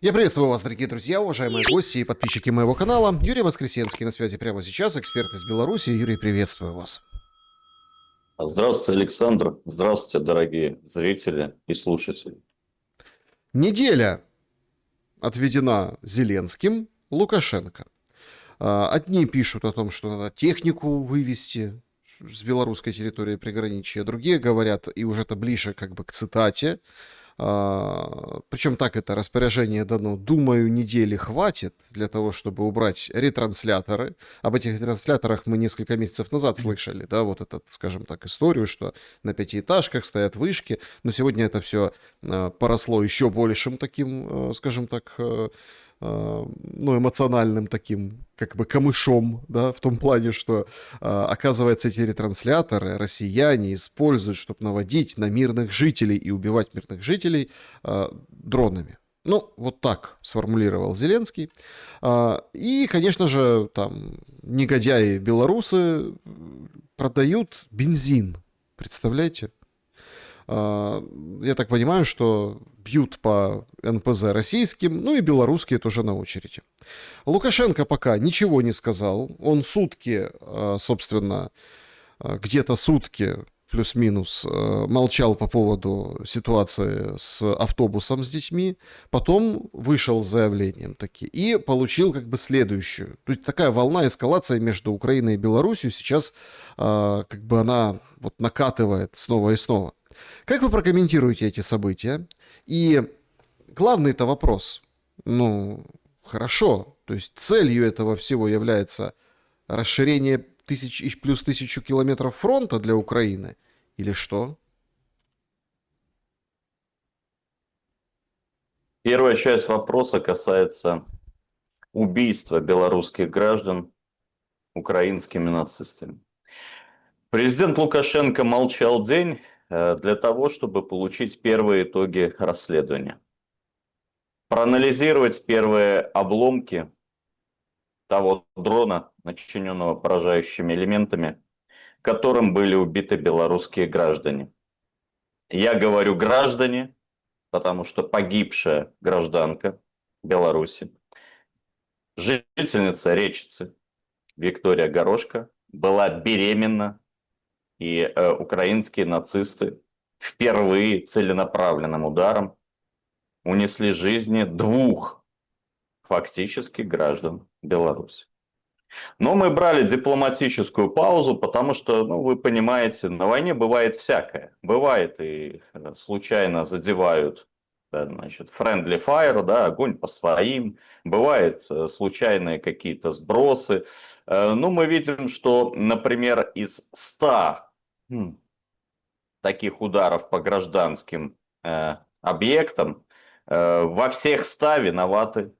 Я приветствую вас, дорогие друзья, уважаемые гости и подписчики моего канала. Юрий Воскресенский на связи прямо сейчас, эксперт из Беларуси. Юрий, приветствую вас. Здравствуйте, Александр. Здравствуйте, дорогие зрители и слушатели. Неделя отведена Зеленским Лукашенко. Одни пишут о том, что надо технику вывести с белорусской территории приграничья, другие говорят, и уже это ближе как бы к цитате, причем так это распоряжение дано, думаю, недели хватит для того, чтобы убрать ретрансляторы. Об этих ретрансляторах мы несколько месяцев назад слышали, да, вот этот, скажем так, историю, что на пятиэтажках стоят вышки, но сегодня это все поросло еще большим таким, скажем так, ну, эмоциональным таким, как бы, камышом, да, в том плане, что, оказывается, эти ретрансляторы россияне используют, чтобы наводить на мирных жителей и убивать мирных жителей дронами. Ну, вот так сформулировал Зеленский. И, конечно же, там негодяи белорусы продают бензин. Представляете? Я так понимаю, что бьют по НПЗ российским, ну и белорусские тоже на очереди. Лукашенко пока ничего не сказал. Он сутки, собственно, где-то сутки плюс-минус молчал по поводу ситуации с автобусом с детьми, потом вышел с заявлением таки и получил как бы следующую. То есть такая волна эскалации между Украиной и Беларусью сейчас как бы она вот накатывает снова и снова. Как вы прокомментируете эти события? И главный-то вопрос. Ну, хорошо. То есть целью этого всего является расширение плюс 1000 километров фронта для Украины? Или что? Первая часть вопроса касается убийства белорусских граждан украинскими нацистами. Президент Лукашенко молчал день для того, чтобы получить первые итоги расследования. Проанализировать первые обломки того дрона, начиненного поражающими элементами, которым были убиты белорусские граждане. Я говорю граждане, потому что погибшая гражданка Беларуси, жительница Речицы Виктория Горошко, была беременна, и украинские нацисты впервые целенаправленным ударом унесли жизни двух фактически граждан Беларуси. Но мы брали дипломатическую паузу, потому что, ну, вы понимаете, на войне бывает всякое. Бывает и случайно задевают, да, значит, friendly fire, да, огонь по своим. Бывает случайные какие-то сбросы. Ну, мы видим, что, например, из 100 таких ударов по гражданским объектам во всех 100 виноваты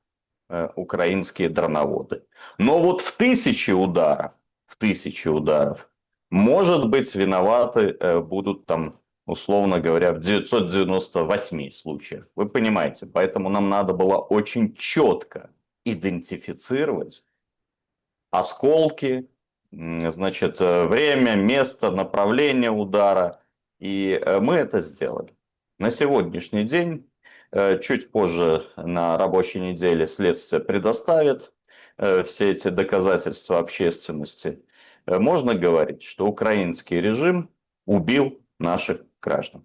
украинские дроноводы. Но вот в тысячи ударов, может быть, виноваты будут там, условно говоря, в 998 случаях. Вы понимаете, поэтому нам надо было очень четко идентифицировать осколки, значит, время, место, направление удара. И мы это сделали. На сегодняшний день, чуть позже на рабочей неделе следствие предоставит все эти доказательства общественности. Можно говорить, что украинский режим убил наших граждан.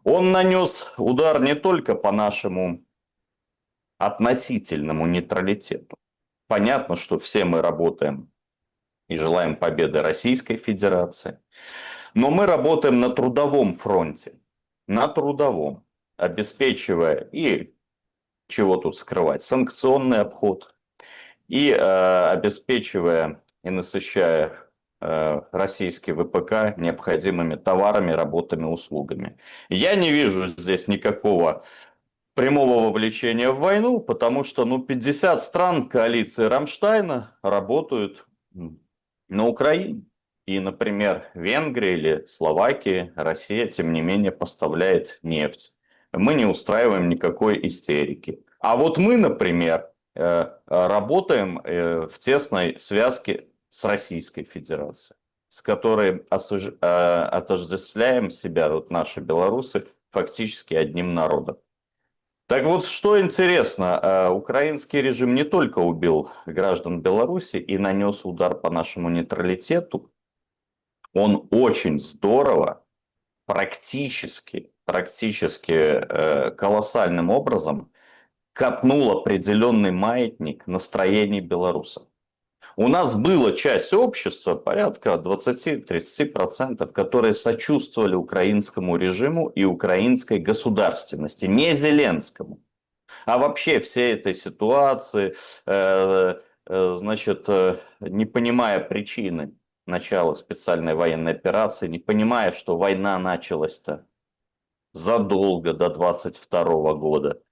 Он нанес удар не только по нашему относительному нейтралитету. Понятно, что все мы работаем и желаем победы Российской Федерации. Но мы работаем на трудовом фронте. На трудовом. Обеспечивая и, чего тут скрывать, санкционный обход. И обеспечивая и насыщая российский ВПК необходимыми товарами, работами, услугами. Я не вижу здесь никакого прямого вовлечения в войну, потому что 50 стран коалиции Рамштайна работают на Украине. И, например, Венгрия или Словакия, Россия, тем не менее, поставляет нефть. Мы не устраиваем никакой истерики. А вот мы, например, работаем в тесной связке с Российской Федерацией, с которой отождествляем себя, вот наши белорусы, фактически одним народом. Так вот, что интересно, украинский режим не только убил граждан Беларуси и нанес удар по нашему нейтралитету, он очень здорово, практически колоссальным образом катнул определенный маятник настроений белорусов. У нас была часть общества, порядка 20-30%, которые сочувствовали украинскому режиму и украинской государственности, не Зеленскому. А вообще всей этой ситуации, значит, не понимая причины начала специальной военной операции, не понимая, что война началась-то задолго до 22 года.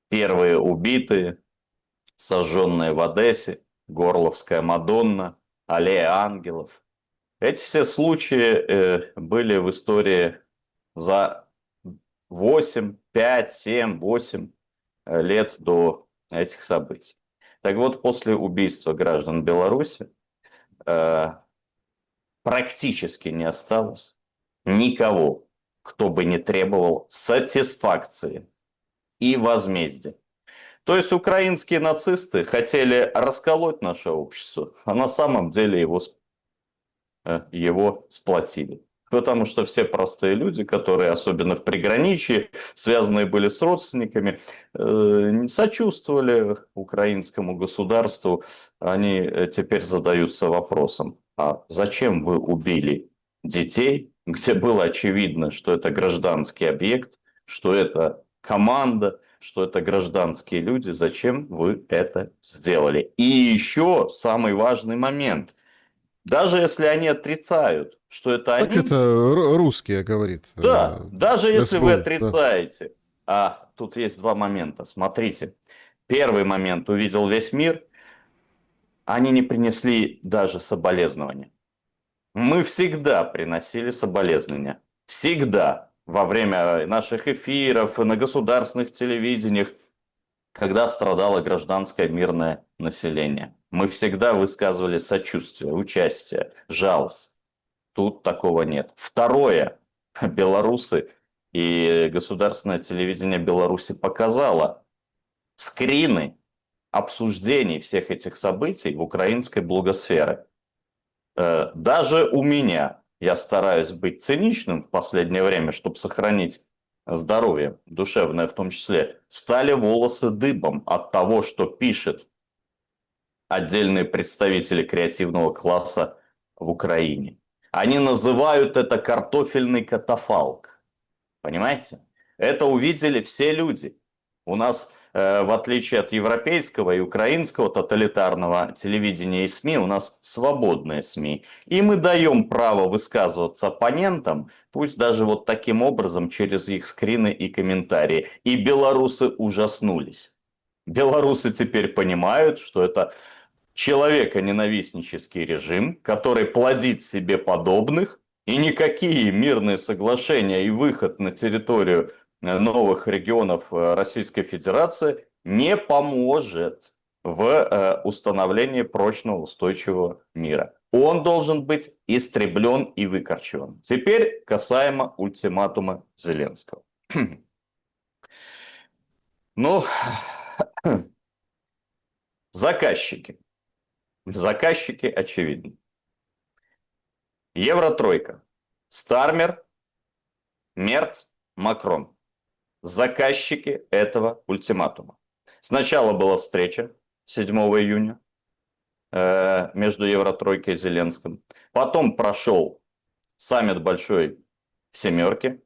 Первые убитые, сожженные в Одессе, Горловская Мадонна, Аллея Ангелов. Эти все случаи были в истории за 8, 5, 7, 8 лет до этих событий. Так вот, после убийства граждан Беларуси практически не осталось никого, кто бы не требовал сатисфакции и возмездия. То есть украинские нацисты хотели расколоть наше общество, а на самом деле его сплотили. Потому что все простые люди, которые, особенно в приграничье, связанные были с родственниками, сочувствовали украинскому государству, они теперь задаются вопросом, а зачем вы убили детей, где было очевидно, что это гражданский объект, что это команда, что это гражданские люди, зачем вы это сделали? И еще самый важный момент – даже если они отрицают, что это Так они, это русские, говорит да, даже если вы СБУ. Да. отрицаете, а тут есть два момента, смотрите. Первый момент увидел весь мир, они не принесли даже соболезнования. Мы всегда приносили соболезнования. Всегда. Во время наших эфиров, на государственных телевидениях, когда страдало гражданское мирное население. Мы всегда высказывали сочувствие, участие, жалость. Тут такого нет. Второе. Белорусы и государственное телевидение Беларуси показало скрины обсуждений всех этих событий в украинской блогосфере. Даже у меня, я стараюсь быть циничным в последнее время, чтобы сохранить здоровье, душевное в том числе, стали волосы дыбом от того, что пишет отдельные представители креативного класса в Украине. Они называют это картофельный катафалк. Понимаете? Это увидели все люди. У нас, в отличие от европейского и украинского тоталитарного телевидения и СМИ, у нас свободные СМИ. И мы даем право высказываться оппонентам, пусть даже вот таким образом, через их скрины и комментарии. И белорусы ужаснулись. Белорусы теперь понимают, что это человеконенавистнический режим, который плодит себе подобных, и никакие мирные соглашения и выход на территорию новых регионов Российской Федерации не поможет в установлении прочного устойчивого мира. Он должен быть истреблен и выкорчеван. Теперь касаемо ультиматума Зеленского. Ну, заказчики. Заказчики очевидны. Евротройка. Стармер, Мерц, Макрон. Заказчики этого ультиматума. Сначала была встреча 7 июня между Евротройкой и Зеленским. Потом прошел саммит Большой Семерки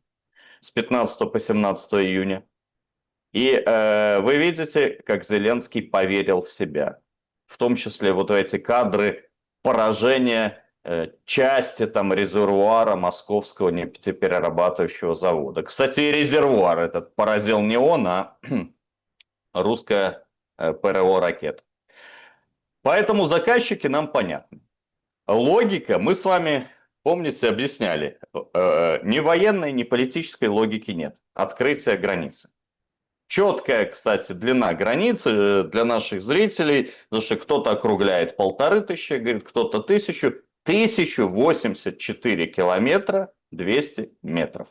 с 15 по 17 июня. И вы видите, как Зеленский поверил в себя. В том числе вот эти кадры поражения части там резервуара Московского нефтеперерабатывающего завода. Кстати, резервуар этот поразил не он, а русская ПРО ракета. Поэтому заказчики нам понятны. Логика, мы с вами, помните, объясняли, ни военной, ни политической логики нет. Открытие границы. Четкая, кстати, длина границы для наших зрителей, потому что кто-то округляет 1500, говорит, кто-то 1000. 1084 километра 200 метров.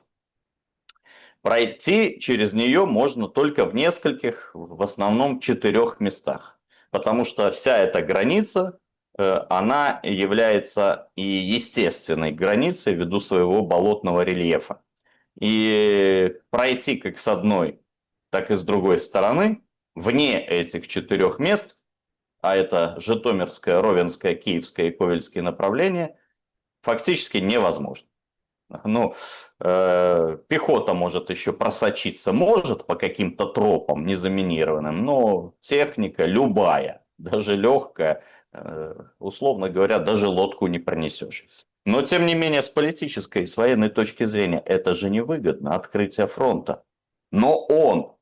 Пройти через нее можно только в нескольких, в основном 4 местах. Потому что вся эта граница, она является и естественной границей ввиду своего болотного рельефа. И пройти как с одной, так и с другой стороны, вне этих 4 мест, а это Житомирское, Ровенское, Киевское и Ковельские направления, фактически невозможно. Ну, пехота может еще просочиться, может по каким-то тропам незаминированным, но техника любая, даже легкая, условно говоря, даже лодку не пронесешь. Но, тем не менее, с политической, с военной точки зрения, это же невыгодно, открытие фронта. Но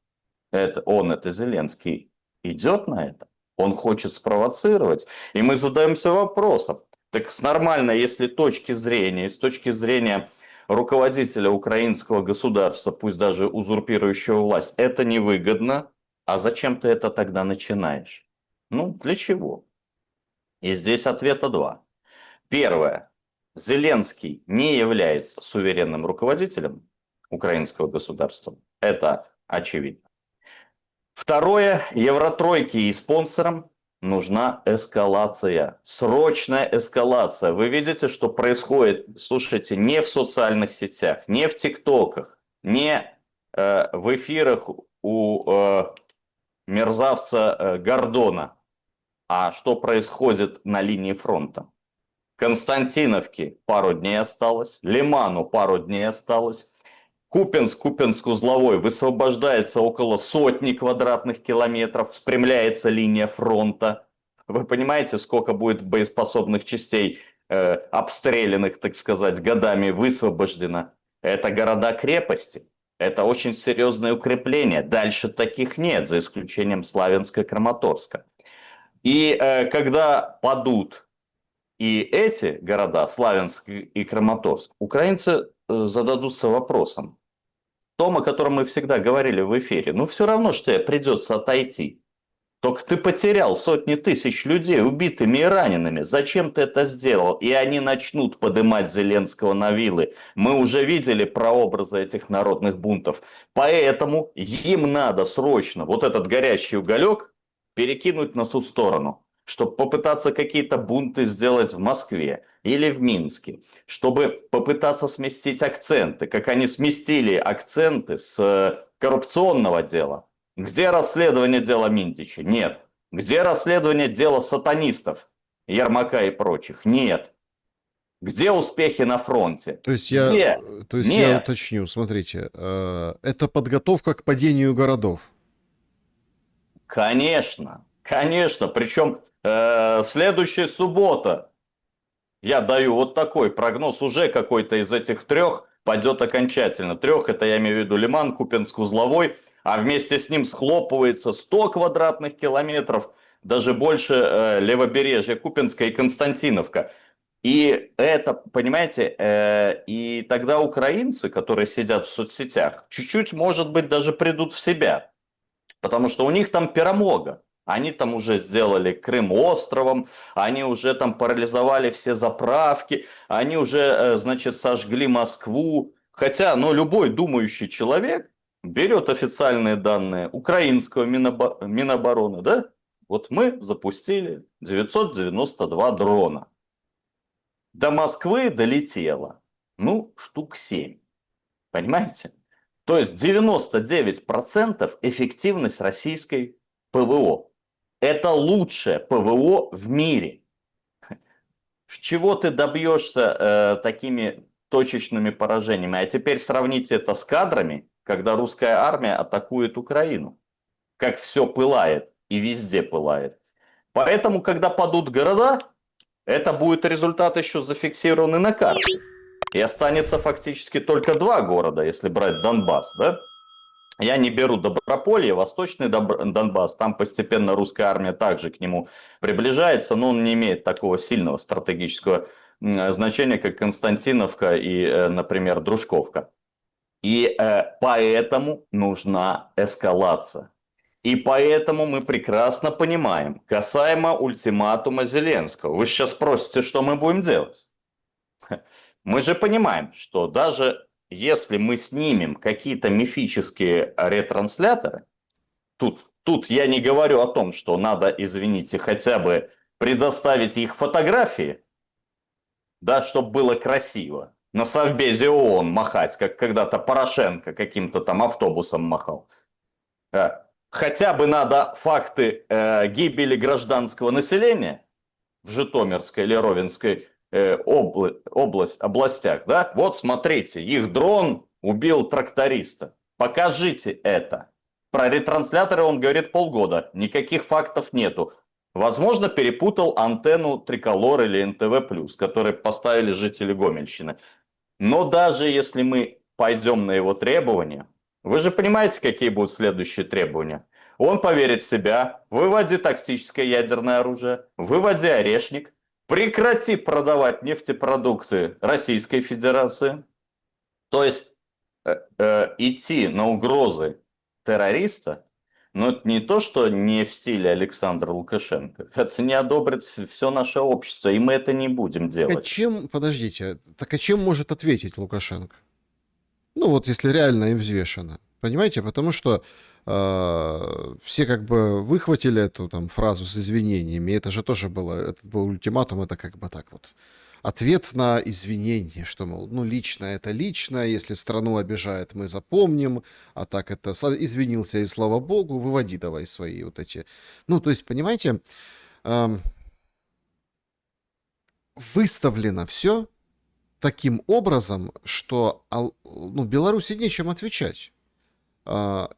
это Зеленский, идет на это. Он хочет спровоцировать. И мы задаемся вопросом, так с нормальной, если точки зрения, с точки зрения руководителя украинского государства, пусть даже узурпирующего власть, это невыгодно, а зачем ты это тогда начинаешь? Ну, для чего? И здесь ответа два. Первое. Зеленский не является суверенным руководителем украинского государства. Это очевидно. Второе. Евротройке и спонсорам нужна эскалация. Срочная эскалация. Вы видите, что происходит, слушайте, не в социальных сетях, не в ТикТоках, не в эфирах у мерзавца Гордона, а что происходит на линии фронта. Константиновке пару дней осталось, Лиману пару дней осталось. Купенск, Купенск-Узловой высвобождается около 100 квадратных километров, спрямляется линия фронта. Вы понимаете, сколько будет боеспособных частей, обстрелянных, так сказать, годами высвобождено? Это города-крепости. Это очень серьезное укрепление. Дальше таких нет, за исключением Славянска и Краматорска. И когда падут и эти города, Славянск и Краматорск, украинцы зададутся вопросом, том, о котором мы всегда говорили в эфире. Ну, все равно, что тебе придется отойти. Только ты потерял сотни тысяч людей убитыми и ранеными. Зачем ты это сделал? И они начнут поднимать Зеленского на вилы. Мы уже видели прообразы этих народных бунтов. Поэтому им надо срочно вот этот горящий уголек перекинуть на ту сторону, чтобы попытаться какие-то бунты сделать в Москве или в Минске, чтобы попытаться сместить акценты, как они сместили акценты с коррупционного дела. Где расследование дела Минтича? Нет. Где расследование дела сатанистов, Ермака и прочих? Нет. Где успехи на фронте? То есть Где? я Нет. уточню, смотрите, это подготовка к падению городов. Конечно, конечно. Причем следующая суббота, я даю вот такой прогноз, уже какой-то из этих 3 пойдет окончательно. 3 это я имею в виду Лиман, Купенск, Узловой, а вместе с ним схлопывается 100 квадратных километров, даже больше левобережья Купенска и Константиновка. И это, понимаете, и тогда украинцы, которые сидят в соцсетях, чуть-чуть, может быть, даже придут в себя. Потому что у них там перемога. Они там уже сделали Крым островом, они уже там парализовали все заправки, они уже, значит, сожгли Москву. Хотя, ну, любой думающий человек берет официальные данные украинского Минобороны, да? Вот мы запустили 992 дрона. До Москвы долетело, ну, штук 7. Понимаете? То есть 99% эффективность российской ПВО. Это лучшее ПВО в мире. С чего ты добьешься такими точечными поражениями? А теперь сравните это с кадрами, когда русская армия атакует Украину. Как все пылает и везде пылает. Поэтому, когда падут города, это будет результат еще зафиксированный на карте. И останется фактически только 2 города, если брать Донбасс, да? Я не беру Доброполье, Восточный Донбасс, там постепенно русская армия также к нему приближается, но он не имеет такого сильного стратегического значения, как Константиновка и, например, Дружковка. И поэтому нужна эскалация. И поэтому мы прекрасно понимаем, касаемо ультиматума Зеленского. Вы сейчас спросите, что мы будем делать? Мы же понимаем, что даже если мы снимем какие-то мифические ретрансляторы, тут я не говорю о том, что надо, извините, хотя бы предоставить их фотографии, да, чтобы было красиво. На Совбезе ООН махать, как когда-то Порошенко каким-то там автобусом махал. Хотя бы надо факты гибели гражданского населения в Житомирской или Ровенской областях, да? Вот смотрите, их дрон убил тракториста. Покажите это. Про ретрансляторы он говорит полгода, никаких фактов нету. Возможно, перепутал антенну Триколор или НТВ+, которые поставили жители Гомельщины. Но даже если мы пойдем на его требования, вы же понимаете, какие будут следующие требования? Он поверит в себя, выводи тактическое ядерное оружие, выводи орешник, прекрати продавать нефтепродукты Российской Федерации. То есть идти на угрозы террориста, но это не то, что не в стиле Александра Лукашенко. Это не одобрит все наше общество, и мы это не будем делать. Подождите, так а чем может ответить Лукашенко? Ну вот если реально и взвешенно. Понимаете, потому что все как бы выхватили эту там фразу с извинениями, это же тоже было, это был ультиматум, это как бы так вот. Ответ на извинение, что, мол, ну, лично это лично, если страну обижает, мы запомним, а так это извинился и слава богу, выводи давай свои вот эти. Ну, то есть, понимаете, выставлено все таким образом, что ну, Беларуси нечем отвечать.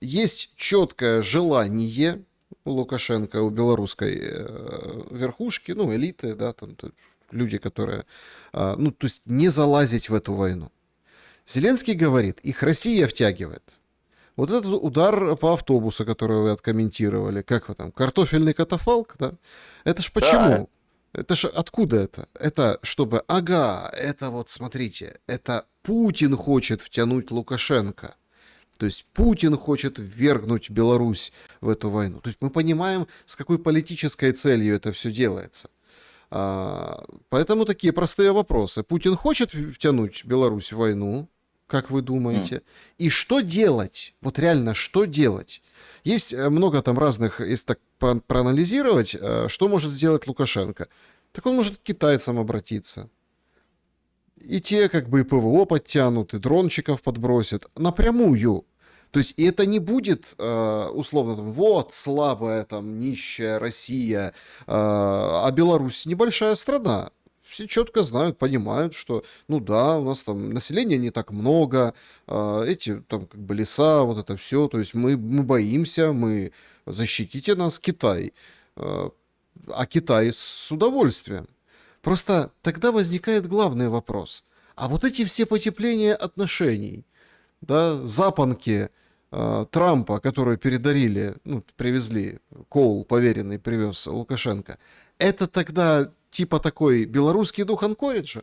Есть четкое желание у Лукашенко, у белорусской верхушки, ну, элиты, да, там люди, которые, ну, то есть не залазить в эту войну. Зеленский говорит, их Россия втягивает. Вот этот удар по автобусу, который вы откомментировали, как вы там, картофельный катафалк, да? Это ж почему? Да. Это ж откуда это? Это чтобы, это вот, смотрите, это Путин хочет втянуть Лукашенко. То есть Путин хочет ввергнуть Беларусь в эту войну. То есть мы понимаем, с какой политической целью это все делается. Поэтому такие простые вопросы. Путин хочет втянуть Беларусь в войну, как вы думаете? И что делать? Вот реально, что делать? Есть много там разных, если так проанализировать, что может сделать Лукашенко. Так он может к китайцам обратиться. И те как бы и ПВО подтянут, и дрончиков подбросят. Напрямую. То есть, и это не будет, условно, там, вот, слабая, там, нищая Россия, а Беларусь небольшая страна. Все четко знают, понимают, что, ну да, у нас там населения не так много, эти там как бы леса, вот это все, то есть мы боимся, защитите нас, Китай. А Китай с удовольствием. Просто тогда возникает главный вопрос. А вот эти все потепления отношений, да, запонки Трампа, которые привезли, Коул поверенный привез Лукашенко, это тогда типа такой белорусский дух Анкориджа?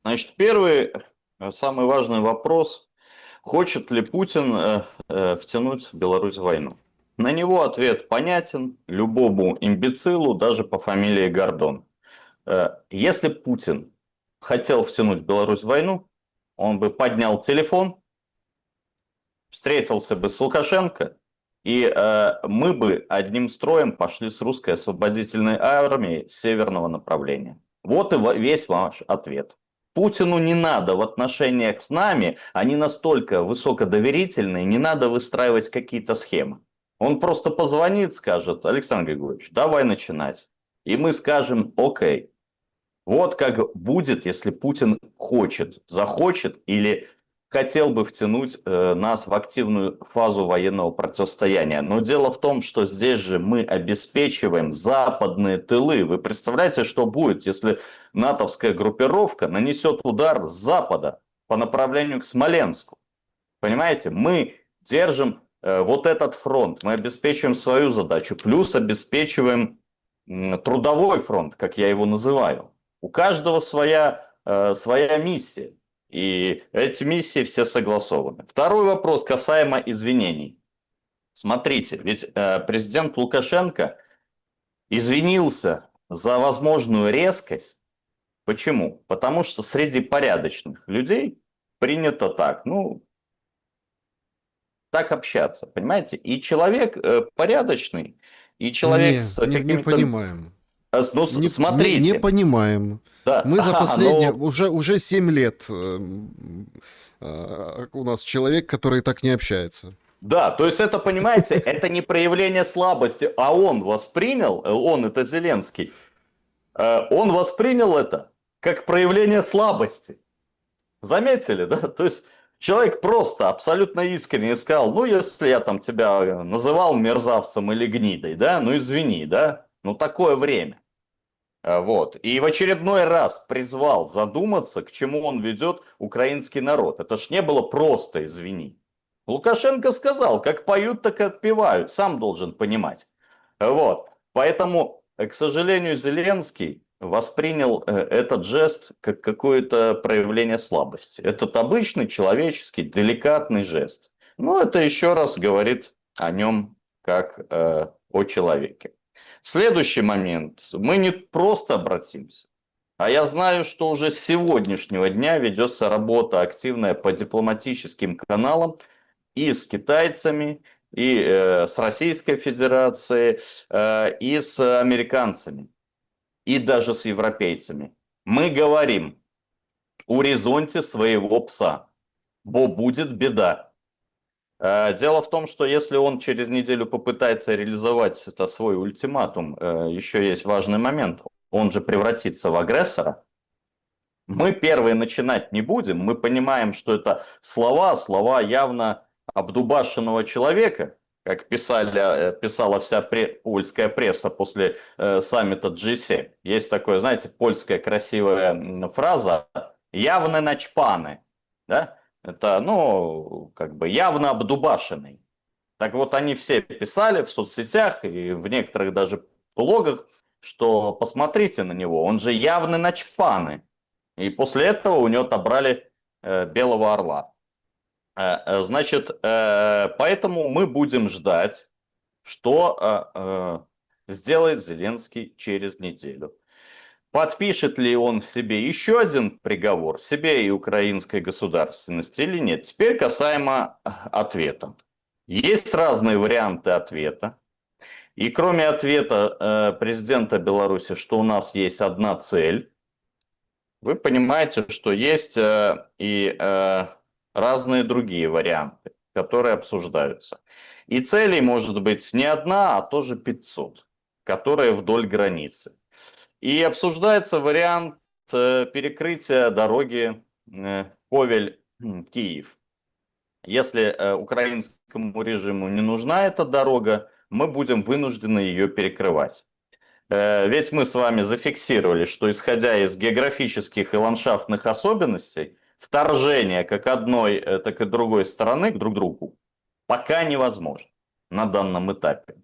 Значит, первый, самый важный вопрос, хочет ли Путин втянуть Беларусь в войну? На него ответ понятен любому имбецилу, даже по фамилии Гордон. Если Путин хотел втянуть Беларусь в войну, он бы поднял телефон, встретился бы с Лукашенко, и мы бы одним строем пошли с русской освободительной армией с северного направления. Вот и весь ваш ответ. Путину не надо в отношениях с нами, они настолько высокодоверительные, не надо выстраивать какие-то схемы. Он просто позвонит, скажет: Александр Григорьевич, давай начинать. И мы скажем: окей. Вот как будет, если Путин захочет или хотел бы втянуть нас в активную фазу военного противостояния. Но дело в том, что здесь же мы обеспечиваем западные тылы. Вы представляете, что будет, если натовская группировка нанесет удар с запада по направлению к Смоленску? Понимаете, мы держим вот этот фронт, мы обеспечиваем свою задачу, плюс обеспечиваем трудовой фронт, как я его называю. У каждого своя миссия. И эти миссии все согласованы. Второй вопрос касаемо извинений. Смотрите, ведь президент Лукашенко извинился за возможную резкость Почему? Потому что среди порядочных людей принято так, ну, так общаться, понимаете? И человек порядочный, и человек с Не какими-то... понимаем. Ну, Не смотрите, понимаем. да, Мы за последние, но... уже 7 лет у нас человек, который так не общается. Да, то есть это, понимаете, это не проявление слабости, а он воспринял, он это Зеленский, он воспринял это как проявление слабости. Заметили, да? То есть человек просто абсолютно искренне сказал, ну, если я там тебя называл мерзавцем или гнидой, да, ну, извини, да, ну, такое время. Вот. И в очередной раз призвал задуматься, к чему он ведет украинский народ. Это ж не было просто извини. Лукашенко сказал, как поют, так и отпевают. Сам должен понимать. Вот. Поэтому, к сожалению, Зеленский воспринял этот жест как какое-то проявление слабости. Этот обычный человеческий, деликатный жест. Но это еще раз говорит о нем как о человеке. Следующий момент. Мы не просто обратимся, а я знаю, что уже с сегодняшнего дня ведется работа активная по дипломатическим каналам и с китайцами, и с Российской Федерацией, и с американцами, и даже с европейцами. Мы говорим о горизонте своего пса, бо будет беда. Дело в том, что если он через неделю попытается реализовать это свой ультиматум, еще есть важный момент. Он же превратится в агрессора. Мы первые начинать не будем. Мы понимаем, что это слова явно обдубашенного человека, как писала вся польская пресса после саммита G7. Есть такое, знаете, польская красивая фраза «явно начпаны». Да? Это, ну, как бы явно обдубашенный. Так вот, они все писали в соцсетях и в некоторых даже блогах, что посмотрите на него, он же явно начпаны. И после этого у него отобрали Белого Орла. Значит, поэтому мы будем ждать, что сделает Зеленский через неделю. Подпишет ли он себе еще один приговор, себе и украинской государственности или нет? Теперь касаемо ответа. Есть разные варианты ответа. И кроме ответа президента Беларуси, что у нас есть одна цель, вы понимаете, что есть и разные другие варианты, которые обсуждаются. И целей может быть не одна, а тоже 500, которые вдоль границы. И обсуждается вариант перекрытия дороги Ковель-Киев. Если украинскому режиму не нужна эта дорога, мы будем вынуждены ее перекрывать. Ведь мы с вами зафиксировали, что исходя из географических и ландшафтных особенностей, вторжение как одной, так и другой стороны к друг другу пока невозможно на данном этапе.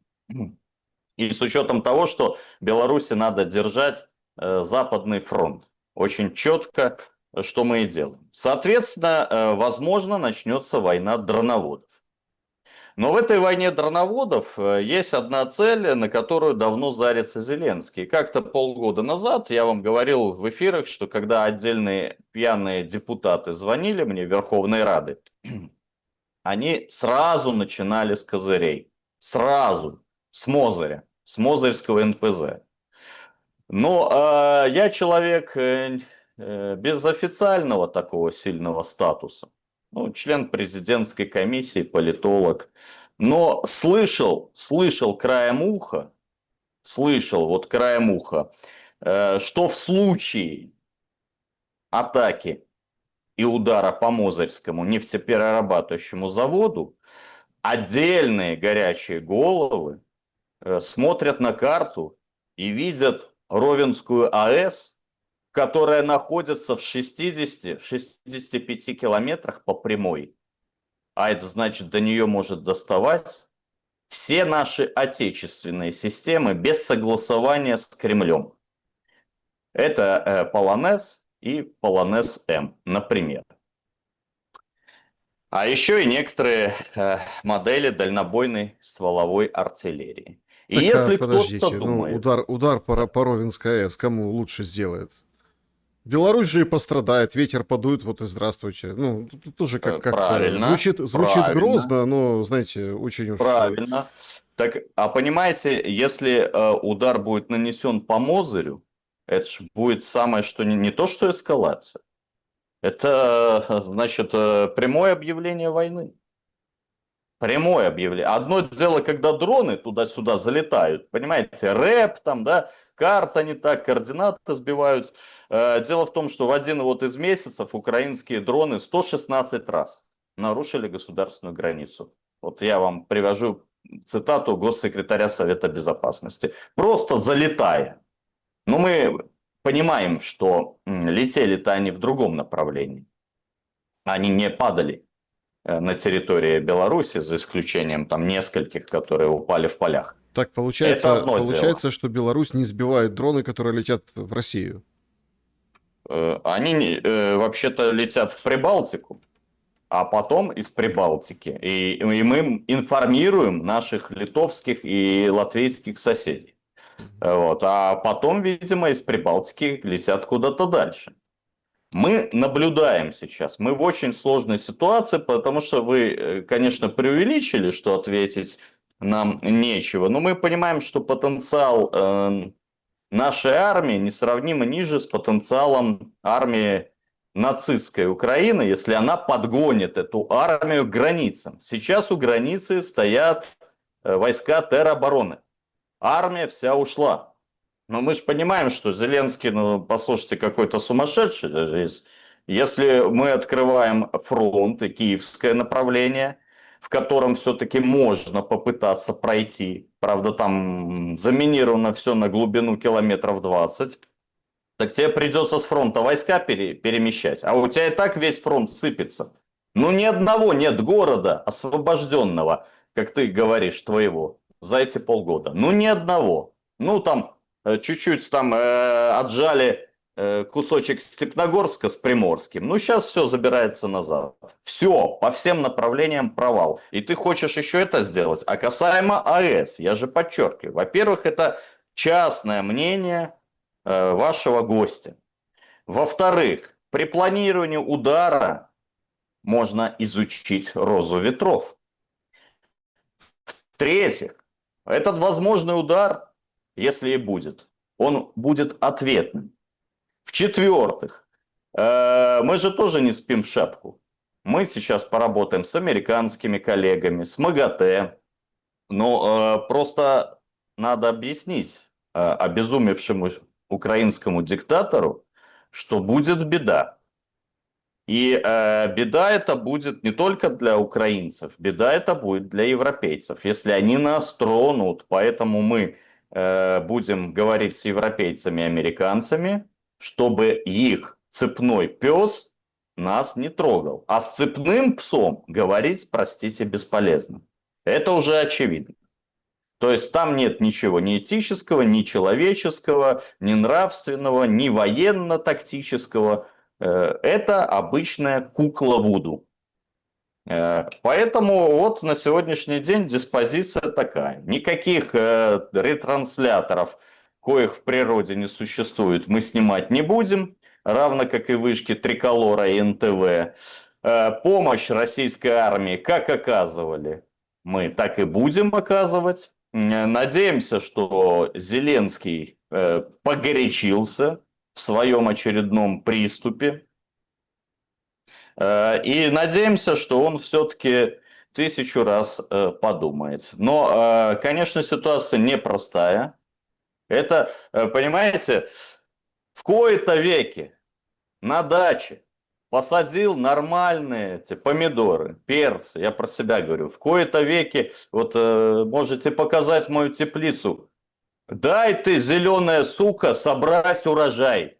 И с учетом того, что Беларуси надо держать Западный фронт очень четко, что мы и делаем. Соответственно, возможно, начнется война дроноводов. Но в этой войне дроноводов есть одна цель, на которую давно зарится Зеленский. Как-то полгода назад я вам говорил в эфирах, что когда отдельные пьяные депутаты звонили мне в Верховной Рады, они сразу начинали с козырей. Сразу. С Мозыря. С Мозырского НПЗ. Но я человек без официального такого сильного статуса. Ну, член президентской комиссии, политолог. Но слышал краем уха, вот краем уха, что в случае атаки и удара по Мозырскому нефтеперерабатывающему заводу отдельные горячие головы смотрят на карту и видят Ровенскую АЭС, которая находится в 60-65 километрах по прямой. А это значит, до нее может доставать все наши отечественные системы без согласования с Кремлем. Это Полонез и Полонез М, например. А еще и некоторые модели дальнобойной стволовой артиллерии. И Так, если кто-то подождите, ну думает, удар по Ровенской АЭС кому лучше сделает? Беларусь же и пострадает, ветер подует, вот и здравствуйте. Ну, тут тоже как-то Правильно, звучит правильно. грозно, но, знаете, очень уж... Правильно. Так, а понимаете, если удар будет нанесен по Мозырю, это ж будет самое, что не то, что эскалация. Это, значит, прямое объявление войны. Прямое объявление. Одно дело, когда дроны туда-сюда залетают, понимаете, рэп там, да, карта не так, координаты сбивают. Дело в том, что в один вот из месяцев украинские дроны 116 раз нарушили государственную границу. Вот я вам привожу цитату госсекретаря Совета Безопасности. Просто залетая. Но мы понимаем, что летели-то они в другом направлении. Они не падали на территории Беларуси, за исключением там нескольких, которые упали в полях. Так Это одно получается, что Беларусь не сбивает дроны, которые летят в Россию. Они вообще-то летят в Прибалтику, а потом из Прибалтики. И мы информируем наших литовских и латвийских соседей. Вот. А потом, видимо, из Прибалтики летят куда-то дальше. Мы наблюдаем сейчас. Мы в очень сложной ситуации, потому что вы, конечно, преувеличили, что ответить нам нечего. Но мы понимаем, что потенциал нашей армии несравнимо ниже с потенциалом армии нацистской Украины, если она подгонит эту армию к границам. Сейчас у границы стоят войска теробороны. Армия вся ушла. Но мы же понимаем, что Зеленский, ну, послушайте, какой-то сумасшедший даже есть. Если мы открываем фронт и киевское направление, в котором все-таки можно попытаться пройти, правда, там заминировано все на глубину километров 20, так тебе придется с фронта войска перемещать. А у тебя и так весь фронт сыпется. Ну, ни одного нет города освобожденного, как ты говоришь, твоего, за эти полгода. Ну, ни одного. Ну, там чуть-чуть там отжали кусочек Степногорска с Приморским. Ну, сейчас все забирается назад. Все, по всем направлениям провал. И ты хочешь еще это сделать? А касаемо АЭС, я же подчеркиваю. Во-первых, это частное мнение вашего гостя. Во-вторых, при планировании удара можно изучить розу ветров. В-третьих, этот возможный удар, если и будет, он будет ответным. В-четвертых, мы же тоже не спим в шапку. Мы сейчас поработаем с американскими коллегами, с МАГАТЭ. Но просто надо объяснить обезумевшему украинскому диктатору, что будет беда. И беда это будет не только для украинцев, беда это будет для европейцев. Если они нас тронут, поэтому мы будем говорить с европейцами и американцами, чтобы их цепной пес нас не трогал. А с цепным псом говорить, простите, бесполезно. Это уже очевидно. То есть там нет ничего ни этического, ни человеческого, ни нравственного, ни военно-тактического. Это обычная кукла Вуду. Поэтому вот на сегодняшний день диспозиция такая. Никаких ретрансляторов, коих в природе не существует, мы снимать не будем. Равно как и вышки Триколора и НТВ. Помощь российской армии как оказывали, мы так и будем оказывать. Надеемся, что Зеленский погорячился в своем очередном приступе. И надеемся, что он все-таки 1000 раз подумает. Но, конечно, ситуация непростая. Это, понимаете, в кои-то веки на даче посадил нормальные эти помидоры, перцы, я про себя говорю. В кои-то веки, вот можете показать мою теплицу. Дай ты, зеленая сука, собрать урожай.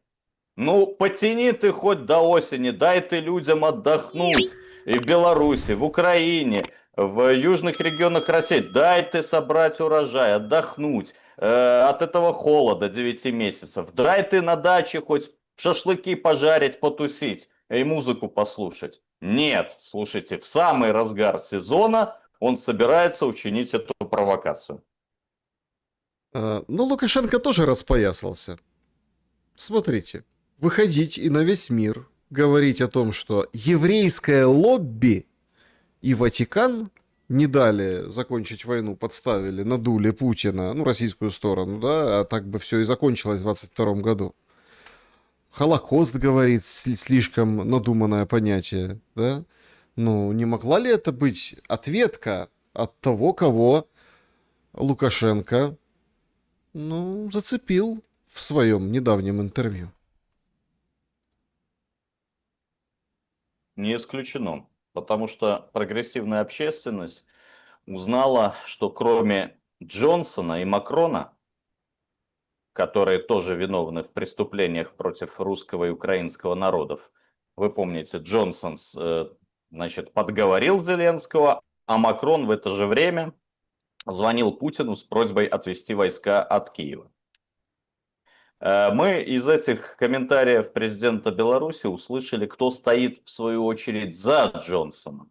Ну, потяни ты хоть до осени, дай ты людям отдохнуть. И в Беларуси, в Украине, в южных регионах России. Дай ты собрать урожай, отдохнуть от этого холода 9 месяцев. Дай ты на даче хоть шашлыки пожарить, потусить и музыку послушать. Нет, слушайте, в самый разгар сезона он собирается учинить эту провокацию. Ну, Лукашенко тоже распоясался. Смотрите. выходить и на весь мир говорить о том, что еврейское лобби и Ватикан не дали закончить войну, подставили, надули Путина, ну, российскую сторону, да, а так бы все и закончилось в 22 году. Холокост, говорит, слишком надуманное понятие, да? Ну, не могла ли это быть ответка от того, кого Лукашенко, ну, зацепил в своем недавнем интервью? Не исключено, потому что прогрессивная общественность узнала, что кроме Джонсона и Макрона, которые тоже виновны в преступлениях против русского и украинского народов, вы помните, Джонсон, значит, подговорил Зеленского, а Макрон в это же время звонил Путину с просьбой отвести войска от Киева. Мы из этих комментариев президента Беларуси услышали, кто стоит в свою очередь за Джонсоном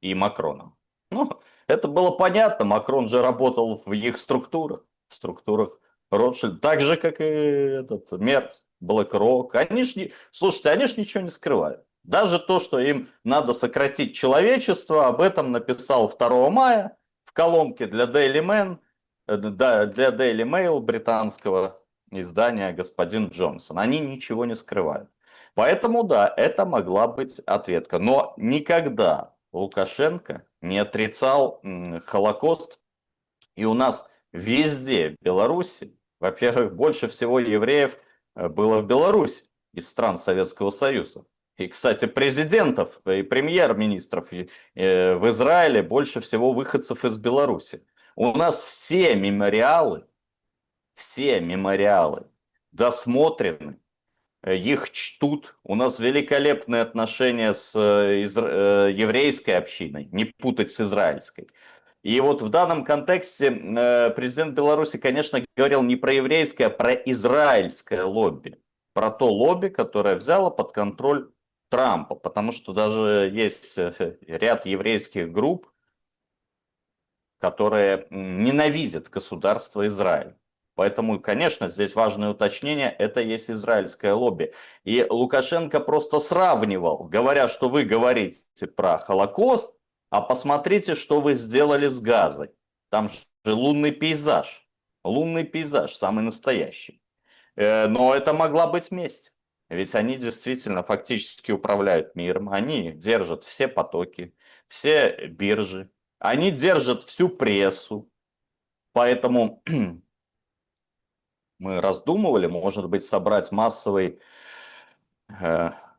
и Макроном. Ну, это было понятно, Макрон же работал в их структурах, в структурах Ротшильд, так же, как и этот Мерц, BlackRock. Они ж не, слушайте, они ж ничего не скрывают. Даже то, что им надо сократить человечество, об этом написал 2 мая в колонке для Daily Man, для Daily Mail британского издания господин Джонсон. Они ничего не скрывают. Поэтому, да, это могла быть ответка. Но никогда Лукашенко не отрицал Холокост. И у нас везде в Беларуси, во-первых, больше всего евреев было в Беларуси из стран Советского Союза. И, кстати, президентов и премьер-министров в Израиле больше всего выходцев из Беларуси. У нас все мемориалы досмотрены, их чтут. У нас великолепные отношения с еврейской общиной, не путать с израильской. И вот в данном контексте президент Беларуси, конечно, говорил не про еврейское, а про израильское лобби. Про то лобби, которое взяло под контроль Трампа. Потому что даже есть ряд еврейских групп, которые ненавидят государство Израиль. Поэтому, конечно, здесь важное уточнение, это есть израильское лобби. И Лукашенко просто сравнивал, говоря, что вы говорите про Холокост, а посмотрите, что вы сделали с Газой. Там же лунный пейзаж, самый настоящий. Но это могла быть месть. Ведь они действительно фактически управляют миром, они держат все потоки, все биржи, они держат всю прессу. Поэтому мы раздумывали, может быть, собрать массовый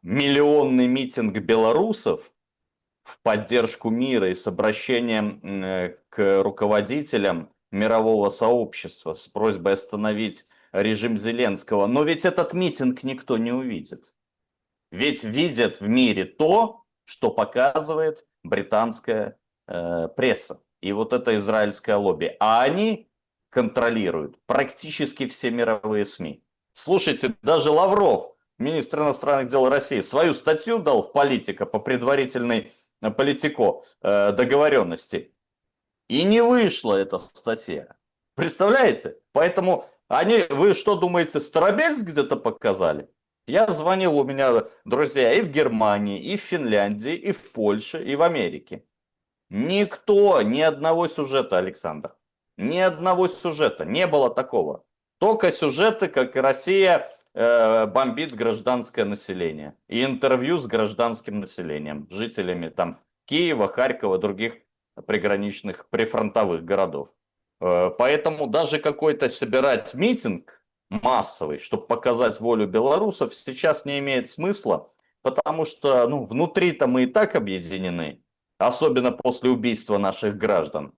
миллионный митинг белорусов в поддержку мира и с обращением к руководителям мирового сообщества с просьбой остановить режим Зеленского. Но ведь этот митинг никто не увидит. Ведь видят в мире то, что показывает британская пресса. И вот это израильское лобби. А они контролируют практически все мировые СМИ. Слушайте, даже Лавров, министр иностранных дел России, свою статью дал в «Политика» по предварительной Политико договоренности. И не вышла эта статья. Представляете? Поэтому вы что думаете, Старобельск где-то показали? Я звонил, у меня друзья и в Германии, и в Финляндии, и в Польше, и в Америке. Никто, ни одного сюжета, Александр. Ни одного сюжета. Не было такого. Только сюжеты, как Россия бомбит гражданское население. И интервью с гражданским населением, жителями там Киева, Харькова, других приграничных, прифронтовых городов. Поэтому даже какой-то собирать митинг массовый, чтобы показать волю белорусов, сейчас не имеет смысла, потому что внутри-то мы и так объединены, особенно после убийства наших граждан.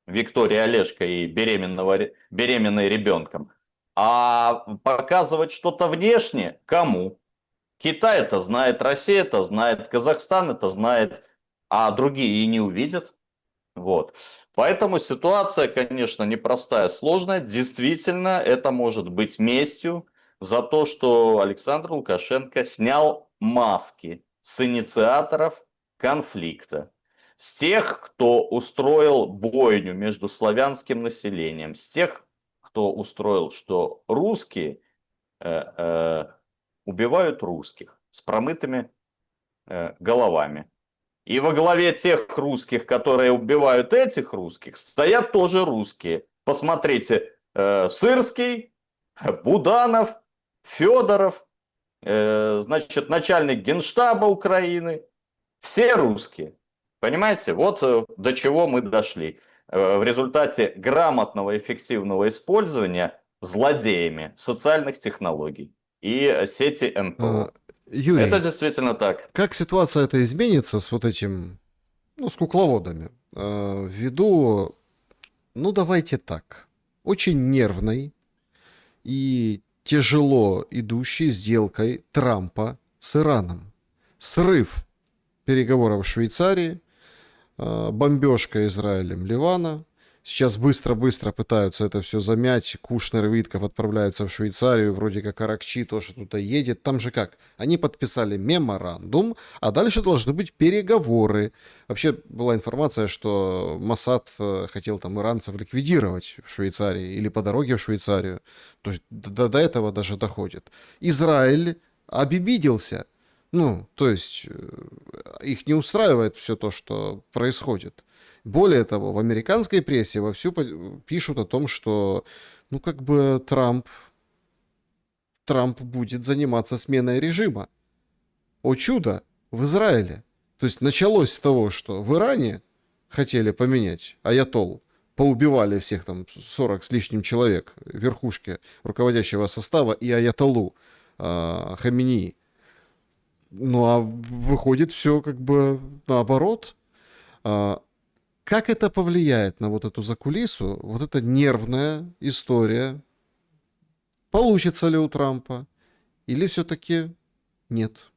Виктории Олешко и беременной ребенком. А показывать что-то внешне кому? Китай это знает, Россия это знает, Казахстан это знает, а другие и не увидят. Вот. Поэтому ситуация, конечно, непростая, сложная. Действительно, это может быть местью за то, что Александр Лукашенко снял маски с инициаторов конфликта. С тех, кто устроил бойню между славянским населением, с тех, кто устроил, что русские убивают русских с промытыми головами. И во главе тех русских, которые убивают этих русских, стоят тоже русские. Посмотрите, Сырский, Буданов, Федоров, значит, начальник Генштаба Украины. Все русские. Понимаете, вот до чего мы дошли. В результате грамотного, эффективного использования злодеями социальных технологий и сети НПО. Юрий, Это действительно так. как ситуация эта изменится с вот этим, ну, с кукловодами? Ввиду, ну, давайте так, очень нервной и тяжело идущей сделкой Трампа с Ираном. Срыв переговоров в Швейцарии, бомбежка Израилем Ливана. Сейчас быстро-быстро пытаются это все замять. Кушнер и Витков отправляются в Швейцарию, вроде как Аракчи тоже туда едет. Там же как? Они подписали меморандум, а дальше должны быть переговоры. Вообще была информация, что Моссад хотел там иранцев ликвидировать в Швейцарии или по дороге в Швейцарию. То есть до этого даже доходит. Израиль обибиделся. Ну, то есть их не устраивает все то, что происходит. Более того, в американской прессе вовсю пишут о том, что, ну, как бы Трамп будет заниматься сменой режима. О чудо, в Израиле. То есть началось с того, что в Иране хотели поменять аятолл, поубивали всех там 40 с лишним человек, верхушки руководящего состава и аятоллу Хаминии. Ну, а выходит все как бы наоборот. Как это повлияет на вот эту закулису, вот эта нервная история? Получится ли у Трампа? Или все-таки нет?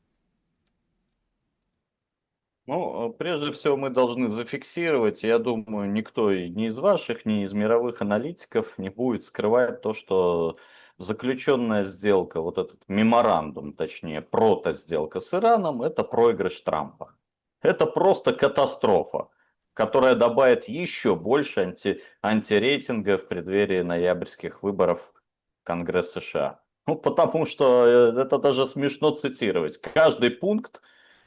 Ну, прежде всего мы должны зафиксировать, я думаю, никто ни из ваших, ни из мировых аналитиков не будет скрывать то, что заключенная сделка, вот этот меморандум, точнее, прото-сделка с Ираном, это проигрыш Трампа. Это просто катастрофа, которая добавит еще больше антирейтинга в преддверии ноябрьских выборов в Конгресс США. Ну, потому что это даже смешно цитировать. Каждый пункт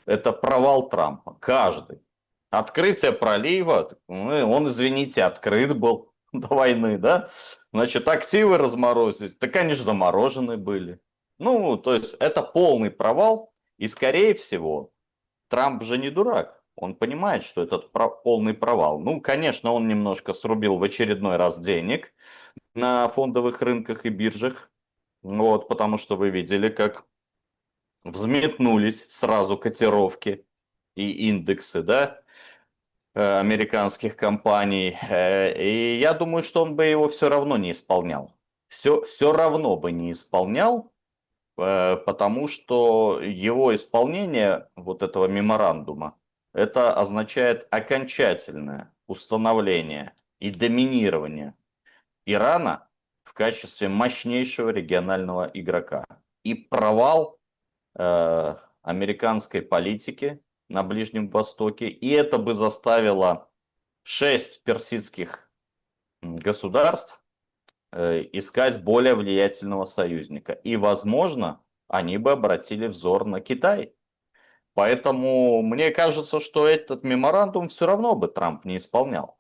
это провал Трампа. Каждый. Открытие пролива, он, извините, открыт был до войны, да? Значит, активы разморозить. Так они же заморожены были. Ну, то есть, это полный провал. И, скорее всего, Трамп же не дурак. Он понимает, что это полный провал. Ну, конечно, он немножко срубил в очередной раз денег на фондовых рынках и биржах. Вот, потому что вы видели, как взметнулись сразу котировки и индексы, да, американских компаний. И я думаю, что он бы его все равно не исполнял. Все равно бы не исполнял, потому что его исполнение вот этого меморандума, это означает окончательное установление и доминирование Ирана в качестве мощнейшего регионального игрока. И провал американской политики на Ближнем Востоке. И это бы заставило 6 персидских государств искать более влиятельного союзника. И, возможно, они бы обратили взор на Китай. Поэтому мне кажется, что этот меморандум все равно бы Трамп не исполнял.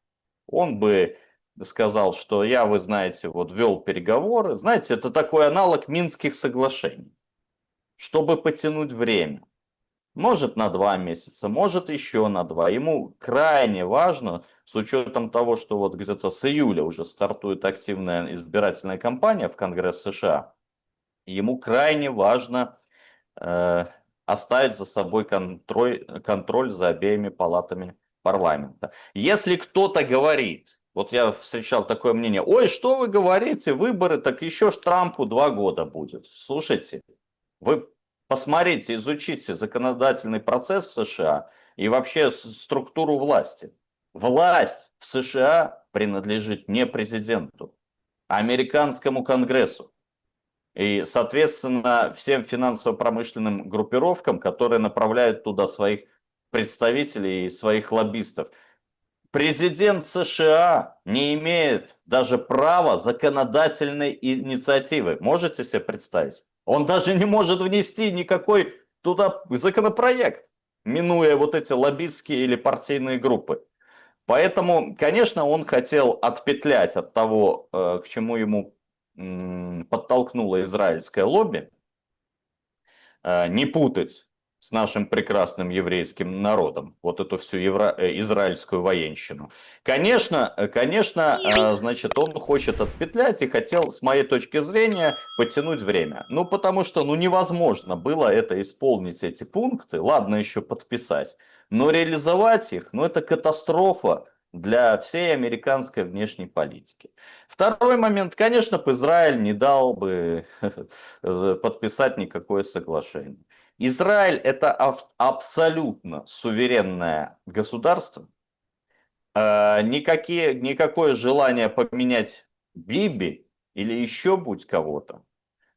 Он бы сказал, что я, вы знаете, вот вел переговоры. Знаете, это такой аналог Минских соглашений, чтобы потянуть время. Может на 2 месяца, может еще на 2. Ему крайне важно, с учетом того, что вот где-то с июля уже стартует активная избирательная кампания в Конгресс США, ему крайне важно оставить за собой контроль за обеими палатами парламента. Если кто-то говорит, вот я встречал такое мнение, ой, что вы говорите, выборы, так еще ж Трампу 2 года будет. Слушайте, вы посмотрите, изучите законодательный процесс в США и вообще структуру власти. Власть в США принадлежит не президенту, а американскому конгрессу. И, соответственно, всем финансово-промышленным группировкам, которые направляют туда своих представителей и своих лоббистов. Президент США не имеет даже права законодательной инициативы. Можете себе представить? Он даже не может внести никакой туда законопроект, минуя вот эти лоббистские или партийные группы. Поэтому, конечно, он хотел отпетлять от того, к чему ему подтолкнуло израильское лобби, не путать с нашим прекрасным еврейским народом вот эту всю израильскую военщину. Конечно, значит, он хочет отпетлять и хотел, с моей точки зрения, подтянуть время. Ну, потому что, невозможно было это исполнить, эти пункты, ладно еще подписать, но реализовать их, это катастрофа для всей американской внешней политики. Второй момент, конечно, бы Израиль не дал бы подписать никакое соглашение. Израиль это абсолютно суверенное государство. Никакое желание поменять Биби или еще будь кого-то,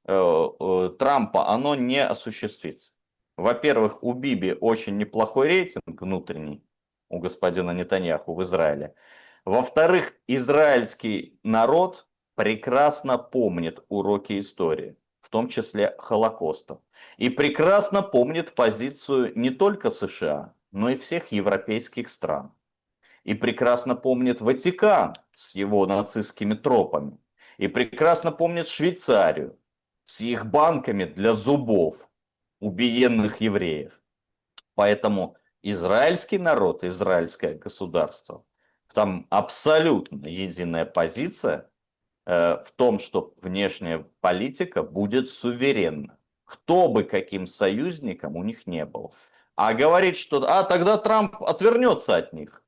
Трампа, оно не осуществится. Во-первых, у Биби очень неплохой рейтинг внутренний, у господина Нетаньяху в Израиле. Во-вторых, израильский народ прекрасно помнит уроки истории, в том числе Холокоста. И прекрасно помнит позицию не только США, но и всех европейских стран. И прекрасно помнит Ватикан с его нацистскими тропами. И прекрасно помнит Швейцарию с их банками для зубов убиенных евреев. Поэтому израильский народ, израильское государство, там абсолютно единая позиция в том, что внешняя политика будет суверенна. Кто бы каким союзником у них не был. А говорить, что тогда Трамп отвернется от них,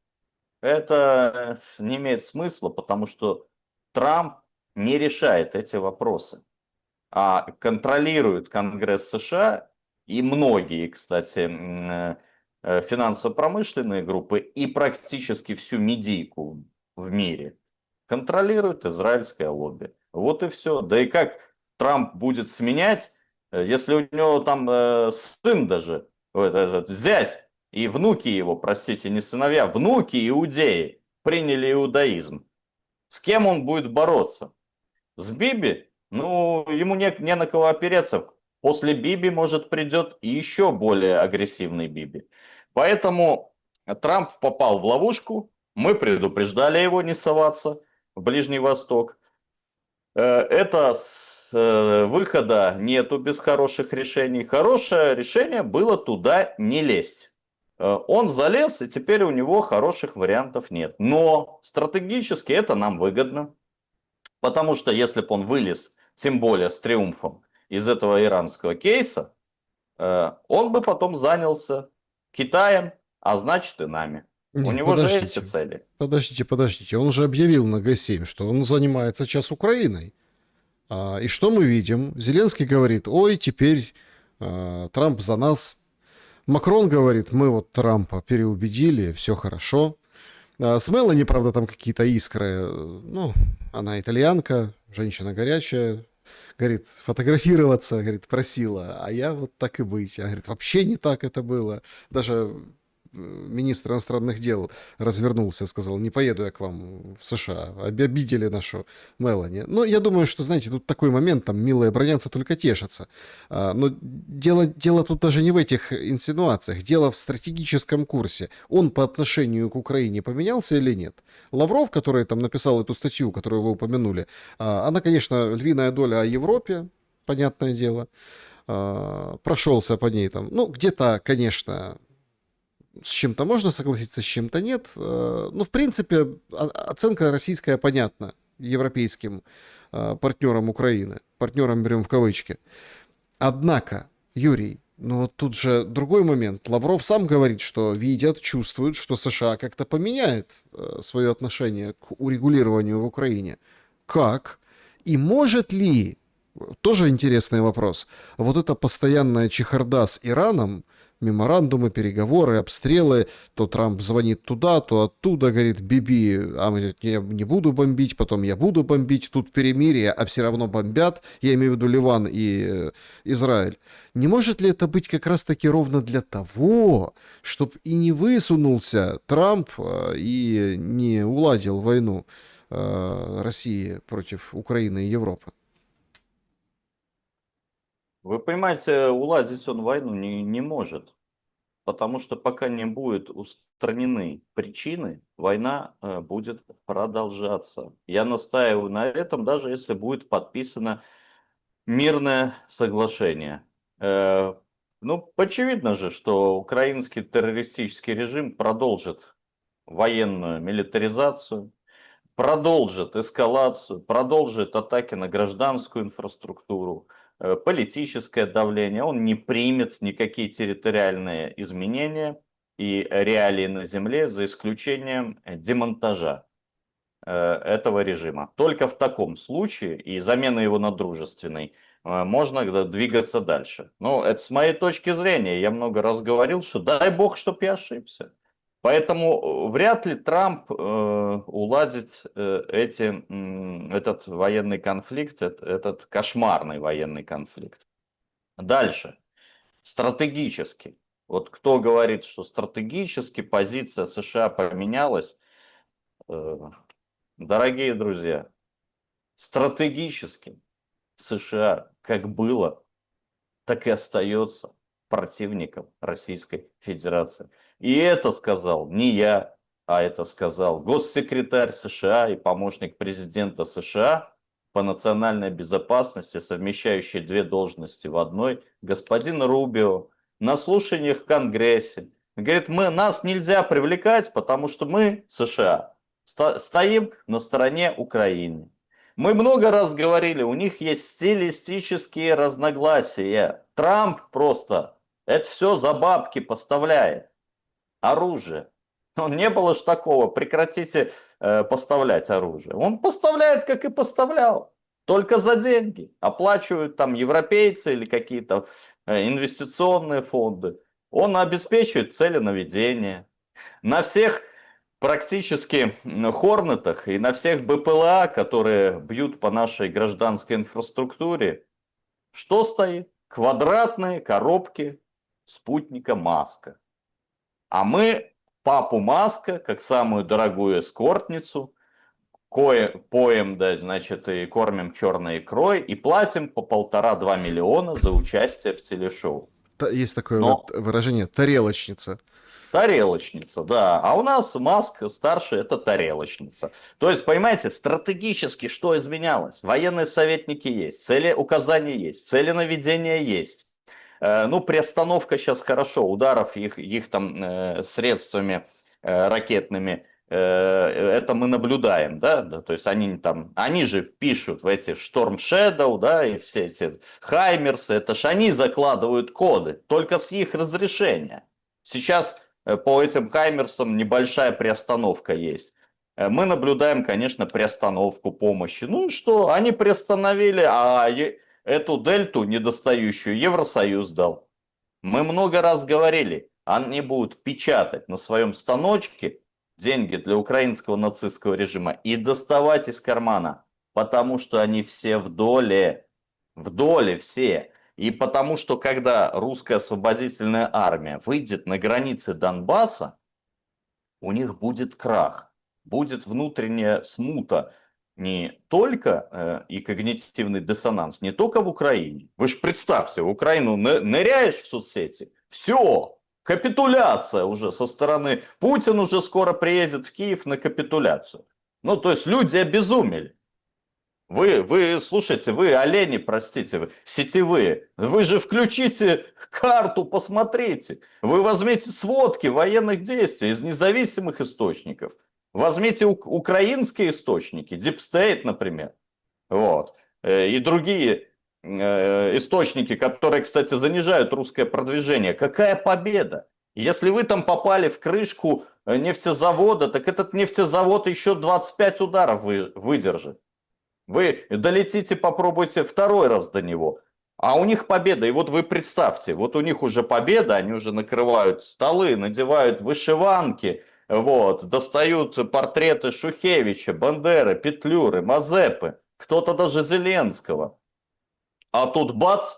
это не имеет смысла, потому что Трамп не решает эти вопросы, а контролирует Конгресс США и многие, кстати, финансово-промышленные группы и практически всю медийку в мире контролирует израильское лобби. Вот и все. Да и как Трамп будет сменять, если у него там сын даже, вот этот зять и внуки его, простите, не сыновья, внуки иудеи приняли иудаизм. С кем он будет бороться? С Биби? Ему не на кого опереться. После Биби, может, придет и еще более агрессивный Биби. Поэтому Трамп попал в ловушку. Мы предупреждали его не соваться в Ближний Восток. Это выхода нету без хороших решений. Хорошее решение было туда не лезть. Он залез, и теперь у него хороших вариантов нет. Но стратегически это нам выгодно. Потому что если бы он вылез, тем более с триумфом, из этого иранского кейса, он бы потом занялся Китаем, а значит и нами. У Нет, него же эти цели. Подождите. Он же объявил на Г7, что он занимается сейчас Украиной. И что мы видим? Зеленский говорит, ой, теперь Трамп за нас. Макрон говорит, мы вот Трампа переубедили, все хорошо. С Мелани, правда, там какие-то искры. Она итальянка, женщина горячая. Говорит, фотографироваться, говорит, просила. А я вот так и быть. Она говорит, вообще не так это было. Даже министр иностранных дел развернулся и сказал, не поеду я к вам в США, обидели нашу Мелани. Но я думаю, что, знаете, тут такой момент, там милые бронятся, только тешатся. Но дело тут даже не в этих инсинуациях, дело в стратегическом курсе. Он по отношению к Украине поменялся или нет? Лавров, который там написал эту статью, которую вы упомянули, она, конечно, львиная доля о Европе, понятное дело, прошелся по ней там, где-то, конечно, с чем-то можно согласиться, с чем-то нет. В принципе, оценка российская понятна европейским партнерам Украины. Партнерам берем в кавычки. Однако, Юрий, тут же другой момент. Лавров сам говорит, что видят, чувствуют, что США как-то поменяет свое отношение к урегулированию в Украине. Как? И может ли, тоже интересный вопрос, вот эта постоянная чехарда с Ираном, меморандумы, переговоры, обстрелы, то Трамп звонит туда, то оттуда, говорит, Биби, я не буду бомбить, потом я буду бомбить, тут перемирие, а все равно бомбят, я имею в виду Ливан и Израиль. Не может ли это быть как раз-таки ровно для того, чтобы и не высунулся Трамп и не уладил войну России против Украины и Европы? Вы понимаете, уладить он войну не может. Потому что пока не будут устранены причины, война будет продолжаться. Я настаиваю на этом, даже если будет подписано мирное соглашение. Э, Ну, очевидно же, что украинский террористический режим продолжит военную милитаризацию, продолжит эскалацию, продолжит атаки на гражданскую инфраструктуру, политическое давление. Он не примет никакие территориальные изменения и реалии на земле, за исключением демонтажа этого режима. Только в таком случае и замена его на дружественный можно двигаться дальше. Но это с моей точки зрения. Я много раз говорил, что дай бог, чтоб я ошибся. Поэтому вряд ли Трамп уладит этот военный конфликт, этот кошмарный военный конфликт. Дальше. Стратегически. Вот кто говорит, что стратегически позиция США поменялась, э, дорогие друзья, стратегически США как было, так и остается противником Российской Федерации. И это сказал не я, а это сказал госсекретарь США и помощник президента США по национальной безопасности, совмещающий две должности в одной, господин Рубио, на слушаниях в Конгрессе. Говорит, нас нельзя привлекать, потому что мы, США, стоим на стороне Украины. Мы много раз говорили, у них есть стилистические разногласия. Трамп просто это все за бабки поставляет. Оружие. Не было ж такого, прекратите поставлять оружие. Он поставляет, как и поставлял, только за деньги. Оплачивают там европейцы или какие-то инвестиционные фонды. Он обеспечивает цели наведения. На всех практически Хорнетах и на всех БПЛА, которые бьют по нашей гражданской инфраструктуре, что стоит? Квадратные коробки спутника Маска. А мы папу Маска, как самую дорогую эскортницу, поем, да, значит, и кормим черной икрой, и платим по 1,5-2 миллиона за участие в телешоу. Есть такое Но вот выражение «тарелочница». тарелочница, да. А у нас Маск старший это тарелочница. То есть, понимаете, стратегически что изменялось? Военные советники есть, цели указания есть, цели наведения есть. Ну, приостановка сейчас хорошо, ударов их там средствами ракетными, это мы наблюдаем, да, то есть они же пишут в эти Storm Shadow, да, и все эти Хаймерсы, это ж они закладывают коды, только с их разрешения. Сейчас по этим Хаймерсам небольшая приостановка есть. Мы наблюдаем, конечно, приостановку помощи. Ну и что, они приостановили, а эту дельту недостающую Евросоюз дал. Мы много раз говорили, они будут печатать на своем станочке деньги для украинского нацистского режима и доставать из кармана, потому что они все в доле все. И потому что когда русская освободительная армия выйдет на границы Донбасса, у них будет крах, будет внутренняя смута, не только и когнитивный диссонанс, не только в Украине. Вы же представьте, в Украину ныряешь в соцсети, все, капитуляция уже со стороны. Путин уже скоро приедет в Киев на капитуляцию. Ну, то есть люди обезумели. Вы, слушайте, вы олени, простите, вы сетевые. Вы же включите карту, посмотрите. Вы возьмите сводки военных действий из независимых источников. Возьмите украинские источники, Deep State, например. Вот. И другие источники, которые, кстати, занижают русское продвижение. Какая победа? Если вы там попали в крышку нефтезавода, так этот нефтезавод еще 25 ударов выдержит. Вы долетите, попробуйте второй раз до него. А у них победа. И вот вы представьте, вот у них уже победа, они уже накрывают столы, надевают вышиванки, вот, достают портреты Шухевича, Бандеры, Петлюры, Мазепы, кто-то даже Зеленского. А тут бац,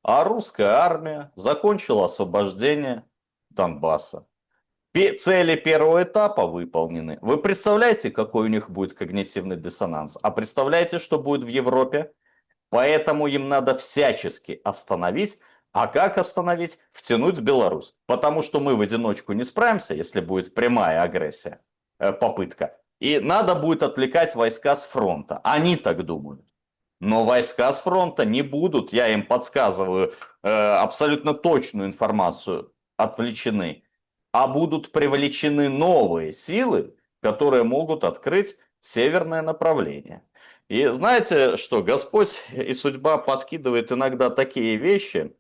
а русская армия закончила освобождение Донбасса. Цели первого этапа выполнены. Вы представляете, какой у них будет когнитивный диссонанс? А представляете, что будет в Европе? Поэтому им надо всячески остановить. А как остановить? Втянуть Беларусь. Потому что мы в одиночку не справимся, если будет прямая агрессия, попытка. И надо будет отвлекать войска с фронта. Они так думают. Но войска с фронта не будут, я им подсказываю абсолютно точную информацию, отвлечены, а будут привлечены новые силы, которые могут открыть северное направление. И знаете что, Господь и судьба подкидывает иногда такие вещи,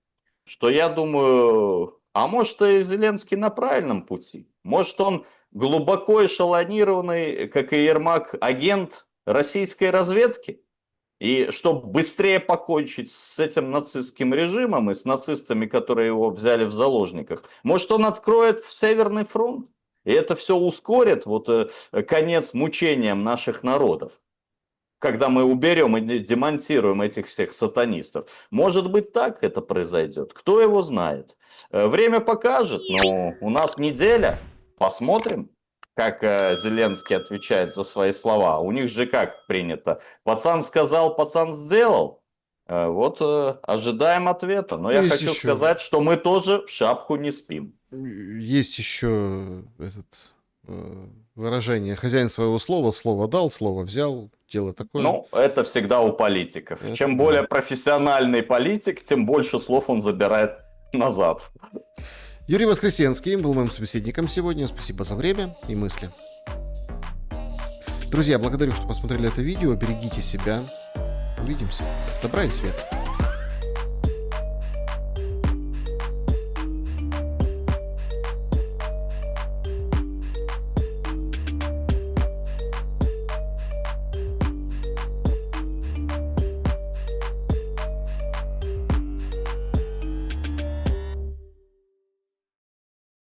что я думаю, а может и Зеленский на правильном пути? Может он глубоко эшелонированный, как и Ермак, агент российской разведки? И чтобы быстрее покончить с этим нацистским режимом и с нацистами, которые его взяли в заложниках, может он откроет в Северный фронт? И это все ускорит конец мучениям наших народов. Когда мы уберем и демонтируем этих всех сатанистов. Может быть, так это произойдет. Кто его знает? Время покажет, но у нас неделя. Посмотрим, как Зеленский отвечает за свои слова. У них же как принято? Пацан сказал, пацан сделал. Ожидаем ответа. Но я хочу сказать, что мы тоже в шапку не спим. Есть еще выражение: хозяин своего слова, слово дал, слово взял. Дело такое. Ну, это всегда у политиков. Чем более профессиональный политик, тем больше слов он забирает назад. Юрий Воскресенский был моим собеседником сегодня. Спасибо за время и мысли. Друзья, благодарю, что посмотрели это видео. Берегите себя. Увидимся. Добра и света.